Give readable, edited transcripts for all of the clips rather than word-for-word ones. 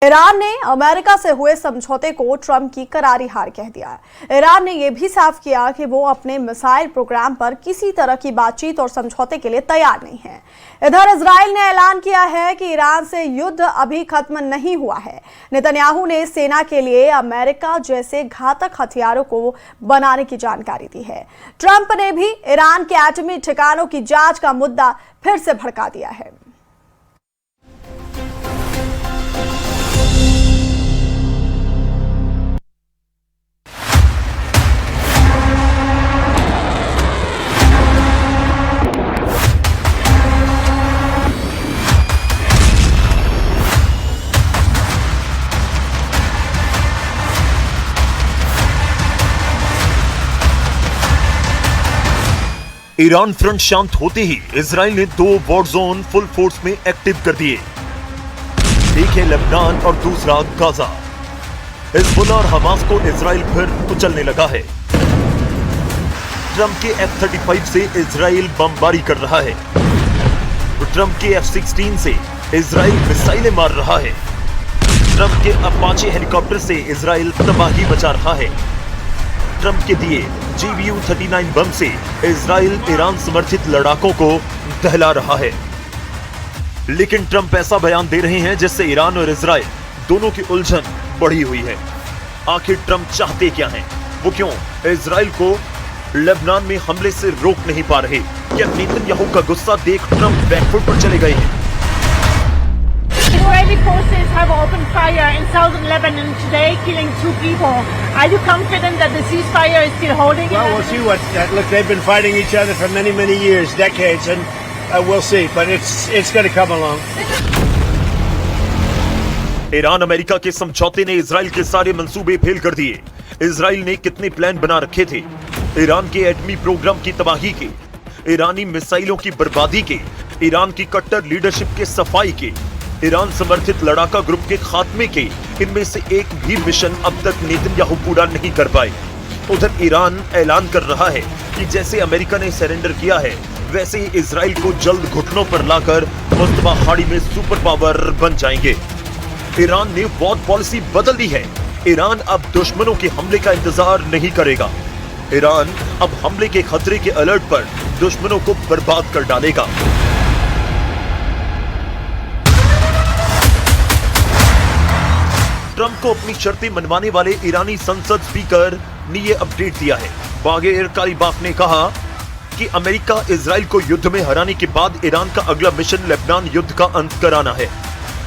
Iran ने America से हुए समझौते को ट्रंप की करारी हार कह दिया है। ईरान ने यह भी साफ किया कि वो अपने मिसाइल प्रोग्राम पर किसी तरह की बातचीत और समझौते के लिए तैयार नहीं है। इधर इजराइल ने ऐलान किया है कि ईरान से युद्ध अभी खत्म नहीं हुआ है। नेतन्याहू ने सेना के लिए अमेरिका जैसे घातक हथियारों को बनाने की जानकारी दी है। ट्रंप ने भी ईरान के एटमी ठिकानों की जांच का मुद्दा फिर से भड़का दिया है। ईरान फ्रंट शांत होते ही इजराइल ने 2 वॉर जोन फुल फोर्स में एक्टिव कर दिए। एक है लेबनान और दूसरा गाजा। हिजबुल्लाह और हमास को इजराइल फिर कुचलने लगा है। ट्रंप के F-35 से इजराइल बमबारी कर रहा है। ट्रंप के F-16 से इजराइल मिसाइलें मार रहा है। ट्रंप के अपाचे हेलीकॉप्टर से इजराइल तबाही मचा रहा है। ट्रंप के दिए GBU-39 बम से इजराइल ईरान समर्थित लड़ाकों को दहला रहा है। लेकिन ट्रंप ऐसा बयान दे रहे हैं जिससे ईरान और इजराइल दोनों की उलझन बढ़ी हुई है। आखिर ट्रंप चाहते क्या हैं? वो क्यों इजराइल को लेबनान में हमले से रोक नहीं पा रहे? क्या नेतन्याहू का गुस्सा देख ट्रंप बैकफुट पर चले गए हैं? Israeli forces have opened fire in southern Lebanon today, killing 2 people. Are you confident that the ceasefire is still holding? Well, we'll see what. Look, they've been fighting each other for many, many years, decades, and we'll see. But it's going to come along. Iran America के समझौते ने Israel के सारे मंसूबे fail कर दिए। Israel ने कितने प्लान बना रखे थे? ईरान के एटमी प्रोग्राम की तबाही के, ईरानी मिसाइलों की बर्बादी के, ईरान की कट्टर लीडरशिप के सफाई के, ईरान समर्थित लड़ाका ग्रुप के खात्मे के, इनमें से एक भी मिशन अब तक नेतन्याहू पूरा नहीं कर पाए। उधर ईरान ऐलान कर रहा है कि जैसे अमेरिका ने सरेंडर किया है, वैसे ही इजराइल को जल्द घुटनों पर लाकर मुस्तफा खाड़ी में सुपर पावर बन जाएंगे। ईरान ने वॉर पॉलिसी बदल दी है। ईरान अब दुश्मनों के हमले का इंतजार नहीं करेगा। ईरान अब हमले के खतरे के अलर्ट पर दुश्मनों को बर्बाद कर डालेगा। ट्रंप को अपनी शर्तें मनवाने वाले ईरानी संसद स्पीकर ने यह अपडेट दिया है। बागेर कालीबाफ ने कहा कि अमेरिका इजराइल को युद्ध में हराने के बाद ईरान का अगला मिशन लेबनान युद्ध का अंत कराना है।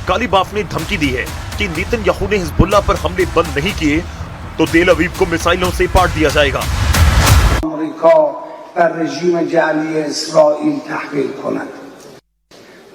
कालीबाफ ने धमकी दी है कि नेतन्याहू ने हिजबुल्लाह पर हमले बंद नहीं किए तो तेल अवीव को मिसाइलों से पाट दिया जाएगा। अमेरिका पर रजीम जाली इस्राइल तहवील कनद।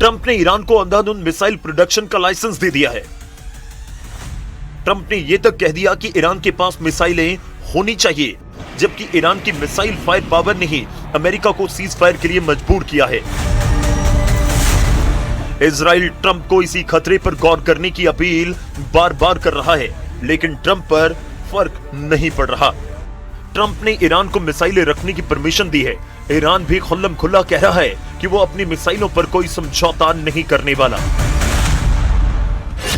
ट्रंप ने ईरान को अंधाधुंध मिसाइल प्रोडक्शन का लाइसेंस दे दिया है। ट्रंप ने यह तक कह दिया कि ईरान के पास मिसाइलें होनी चाहिए, जबकि ईरान की मिसाइल फायर पावर ने ही अमेरिका को सीज फायर के लिए मजबूर किया है। इजराइल ट्रंप को इसी खतरे पर गौर करने की अपील बार बार कर रहा है, लेकिन ट्रंप पर फर्क नहीं पड़ रहा। ट्रंप ने ईरान को मिसाइलें रखने की परमिशन दी है। ईरान भी खुल्लम खुल्ला कह रहा है कि वो अपनी मिसाइलों पर कोई समझौता नहीं करने वाला।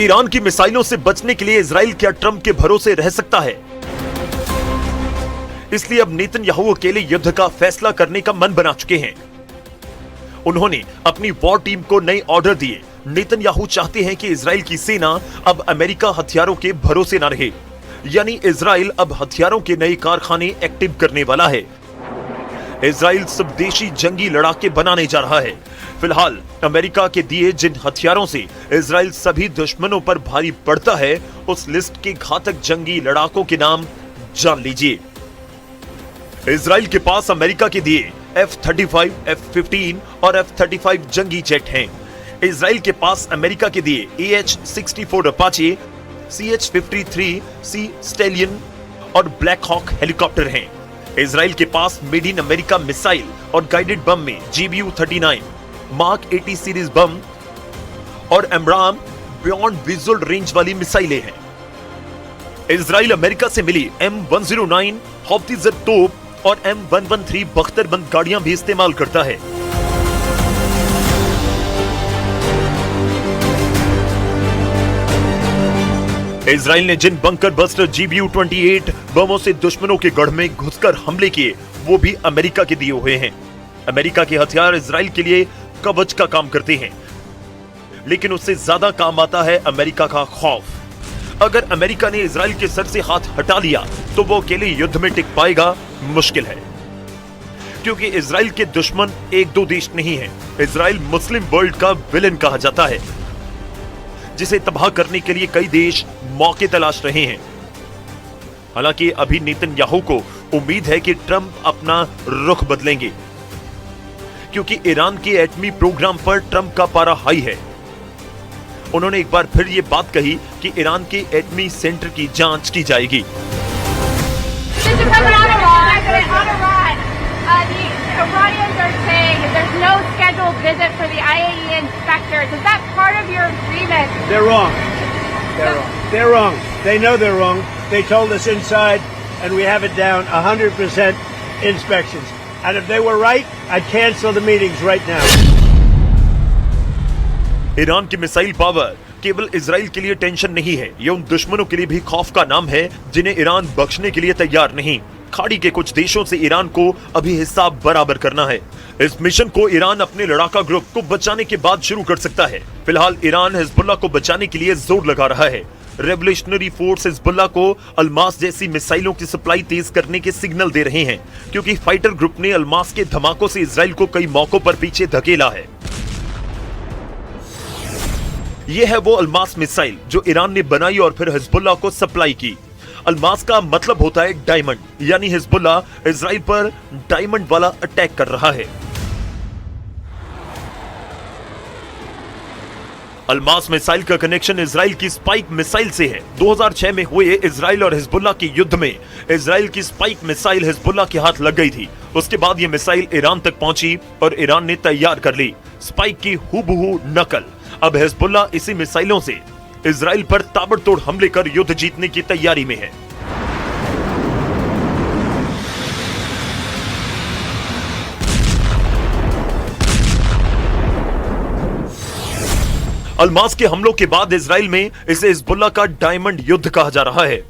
ईरान की मिसाइलों से बचने के लिए इजराइल क्या ट्रंप के भरोसे रह सकता है? इसलिए अब नेतन्याहू अकेले युद्ध का फैसला करने का मन बना चुके हैं। उन्होंने अपनी वॉर टीम को नए ऑर्डर दिए। नेतन्याहू चाहते हैं कि इजराइल की सेना अब अमेरिका हथियारों के भरोसे न रहे, यानी इजराइल अब हथियारों के नए कारखाने एक्टिव करने वाला है। इजराइल स्वदेशी जंगी लड़ाके बनाने जा रहा है। फिलहाल अमेरिका के दिए जिन हथियारों से इजराइल सभी दुश्मनों पर भारी पड़ता है, उस लिस्ट के घातक जंगी लड़ाकों के नाम जान लीजिए। इजराइल के पास अमेरिका के दिए F-35, F-15 और F-35 जंगी जेट हैं। इजराइल के पास अमेरिका के दिए AH-64 अपाचे, CH-53C स्टेलियन और ब्लैक हॉक हेलीकॉप्टर हैं। इजराइल के पास मेड इन अमेरिका मिसाइल और गाइडेड बम में GBU-39, मार्क 80 सीरीज बम और एमराम बियॉन्ड विजुअल रेंज वाली मिसाइलें हैं। इजराइल अमेरिका से मिली M109 हॉप्टिजर तोप और M113 बख्तरबंद गाड़ियां भी इस्तेमाल करता है। इजराइल ने जिन बंकर बस्टर GBU-28 बमों से दुश्मनों के गढ़ में घुसकर हमले किए, वो भी अमेरिका के दिए हुए हैं। अमेरिका के हथियार इजराइल के लिए कवच का काम करते हैं, लेकिन उससे ज्यादा काम आता है अमेरिका का खौफ। अगर अमेरिका ने इजराइल के सर से हाथ हटा लिया तो वो अकेले युद्ध में टिक पाएगा मुश्किल है, क्योंकि इजराइल के दुश्मन एक दो देश नहीं है। इजराइल मुस्लिम वर्ल्ड का विलेन कहा जाता है, जिसे तबाह करने के लिए कई देश मौके तलाश रहे हैं। हालांकि अभी नेतन्याहू को उम्मीद है कि ट्रंप अपना रुख बदलेंगे, क्योंकि ईरान के एटमी प्रोग्राम पर ट्रंप का पारा हाई है। उन्होंने एक बार फिर यह बात कही कि ईरान के एटमी सेंटर की जांच की जाएगी। Iranians are saying there's no scheduled visit for the IAEA inspectors. Is that part of your agreement? They're wrong. They're wrong. They know they're wrong. They told us inside, and we have it down 100% inspections. And if they were right, I'd cancel the meetings right now. Iran की missile power केवल Israel के लिए tension नहीं है, ये उन दुश्मनों के लिए भी खौफ का नाम है जिन्हें ईरान बख्शने के लिए तैयार नहीं। खाड़ी के कुछ देशों से ईरान को अभी हिसाब बराबर करना है। इस मिशन को ईरान अपने लड़ाका ग्रुप को बचाने के बाद शुरू कर सकता है। फिलहाल ईरान हिजबुल्लाह को बचाने के लिए जोर लगा रहा है। रेवोल्यूशनरी फोर्स हिजबुल्लाह को अल्मास जैसी मिसाइलों की सप्लाई तेज करने के सिग्नल दे रहे हैं, क्योंकि फाइटर ग्रुप ने अल्मास के धमाकों से इजराइल को कई मौकों पर पीछे धकेला है। यह है वो अल्मास मिसाइल जो ईरान ने बनाई और फिर हिजबुल्लाह को सप्लाई की। अल्मास का मतलब होता है डायमंड, यानी हिजबुल्लाह इजराइल पर डायमंड वाला अटैक कर रहा है। अल्मास मिसाइल का कनेक्शन इजराइल की स्पाइक मिसाइल से है। 2006 में हुए इजराइल और हिजबुल्लाह के युद्ध में इजराइल की स्पाइक मिसाइल हिजबुल्लाह के हाथ लग गई थी। उसके बाद यह मिसाइल ईरान तक पहुंची और ईरान ने तैयार कर ली स्पाइक की हूबहू नकल। अब हिजबुल्लाह इसी मिसाइलों से इजराइल पर ताबड़तोड़ हमले कर युद्ध जीतने की तैयारी में है। अल्मास के हमलों के बाद इजराइल में इसे हिजबुल्लाह का डायमंड युद्ध कहा जा रहा है।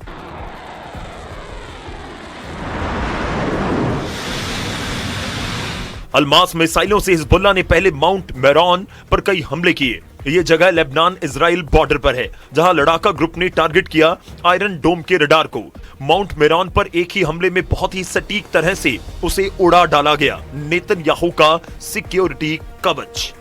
अल्मास मिसाइलों से हिजबुल्लाह ने पहले माउंट मेरॉन पर कई हमले किए। ये जगह लेबनान इजराइल बॉर्डर पर है, जहां लड़ाका ग्रुप ने टारगेट किया आयरन डोम के रडार को। माउंट मेरॉन पर एक ही हमले में बहुत ही सटीक तरह से उसे उड़ा डाला गया नेतन्याहू का सिक्योरिटी कवच।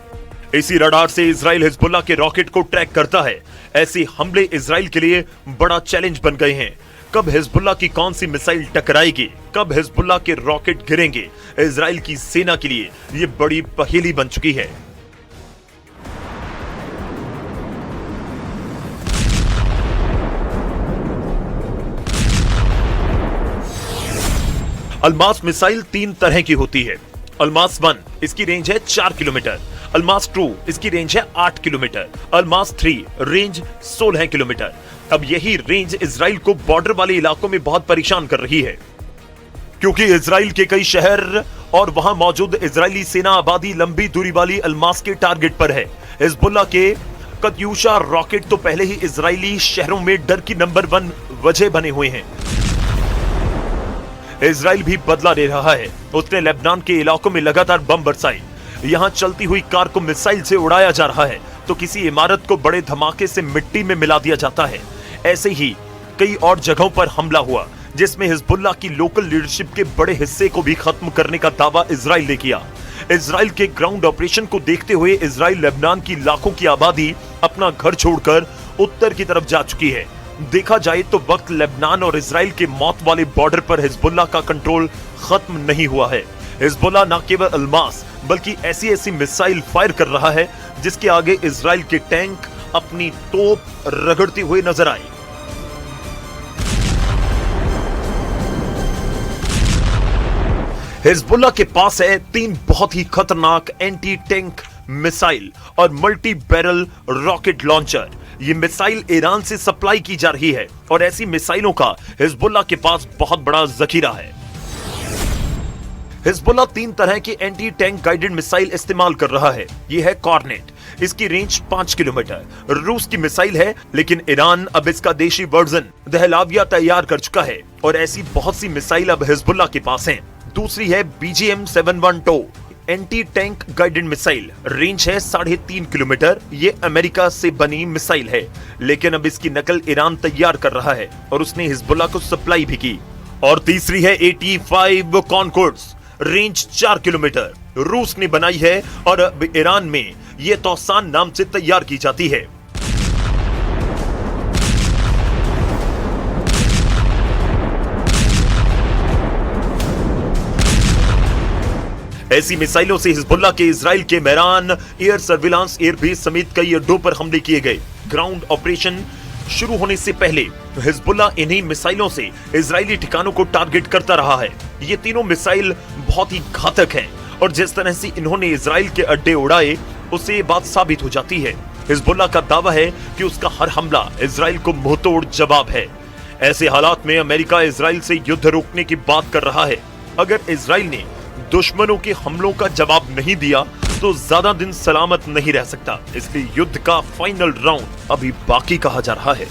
इसी रडार से इजराइल हिजबुल्लाह के रॉकेट को ट्रैक करता है। ऐसे हमले इजराइल के लिए बड़ा चैलेंज बन गए हैं। कब हिजबुल्लाह की कौन सी मिसाइल टकराएगी, कब हिजबुल्लाह के रॉकेट गिरेंगे, इजराइल की सेना के लिए ये बड़ी पहेली बन चुकी है। अल्मास मिसाइल 3 तरह की होती है। अल्मास 1 इसकी रेंज है 4 किलोमीटर, अल्मास 2 इसकी रेंज है 8 किलोमीटर, अल्मास 3 रेंज 16 किलोमीटर। अब यही रेंज इजराइल को बॉर्डर वाले इलाकों में बहुत परेशान कर रही है, क्योंकि इजराइल के कई शहर और वहां मौजूद इजरायली सेना आबादी लंबी दूरी वाली अल्मास के टारगेट पर है। हिजबुल्लाह के कत्यूशा रॉकेट तो पहले ही इजरायली शहरों में डर की नंबर 1 वजह बने हुए हैं। इजराइल भी बदला ले रहा है। उसने लेबनान के इलाकों में लगातार बम बरसाए। यहां चलती हुई कार को मिसाइल से उड़ाया जा रहा है, तो किसी इमारत को बड़े धमाके से मिट्टी में मिला दिया जाता है। ऐसे ही कई और जगहों पर हमला हुआ, जिसमें हिजबुल्लाह की लोकल लीडरशिप के बड़े हिस्से को भी खत्म करने का दावा इजराइल ने किया। इजराइल के ग्राउंड ऑपरेशन को देखते हुए इजराइल लेबनान की लाखों की आबादी अपना घर छोड़कर उत्तर की तरफ जा चुकी है। देखा जाए तो वक्त लेबनान और इजराइल के मौत वाले बॉर्डर पर हिजबुल्लाह का कंट्रोल खत्म नहीं हुआ है। हिजबुल्लाह न केवल अल्मास बल्कि ऐसी मिसाइल फायर कर रहा है जिसके आगे इजराइल के टैंक अपनी तोप रगड़ते हुए नजर आए। हिजबुल्लाह के पास है 3 बहुत ही खतरनाक एंटी टैंक मिसाइल और मल्टी बैरल रॉकेट लॉन्चर। ये मिसाइल ईरान से सप्लाई की जा रही है और ऐसी मिसाइलों का हिजबुल्लाह के पास बहुत बड़ा जखीरा है। हिजबुल्लाह 3 तरह की एंटी टैंक गाइडेड मिसाइल इस्तेमाल कर रहा है। ये है कॉर्नेट, इसकी रेंज 5 किलोमीटर। रूस की मिसाइल है, लेकिन ईरान अब इसका देशी वर्जन दहलाविया तैयार कर चुका है और ऐसी बहुत सी मिसाइल अब हिजबुल्लाह के पास हैं। दूसरी है BGM-712 anti tank guided missile, range है 3.5 किलोमीटर। ये अमेरिका से बनी मिसाइल है, लेकिन अब इसकी नकल ईरान तैयार कर रहा है और उसने हिजबुल्लाह को सप्लाई भी की। और तीसरी है AT-5 कॉनकोर्ड्स, रेंज 4 किलोमीटर। रूस ने बनाई है और अब ईरान में यह तौसान नाम से तैयार की जाती है। ऐसी मिसाइलों से हिजबुल्लाह के इजराइल के मैरान एयर सर्विलांस एयरबेस समेत कई अड्डों पर हमले किए गए। ग्राउंड ऑपरेशन शुरू होने से पहले हिजबुल्लाह इन्हीं मिसाइलों से इजरायली ठिकानों को टारगेट करता रहा है। ये तीनों मिसाइल बहुत ही घातक हैं और जिस तरह से इन्होंने इजराइल के अड्डे उड़ाए उससे ये बात साबित हो जाती है। हिजबुल्लाह का दावा है कि उसका हर हमला इजराइल को मुंहतोड़ जवाब है। ऐसे हालात में अमेरिका इजराइल से युद्ध रोकने की बात कर रहा है। अगर इजराइल ने दुश्मनों के हमलों का जवाब नहीं दिया तो ज्यादा दिन सलामत नहीं रह सकता। इसलिए युद्ध का फाइनल राउंड अभी बाकी कहा जा रहा है।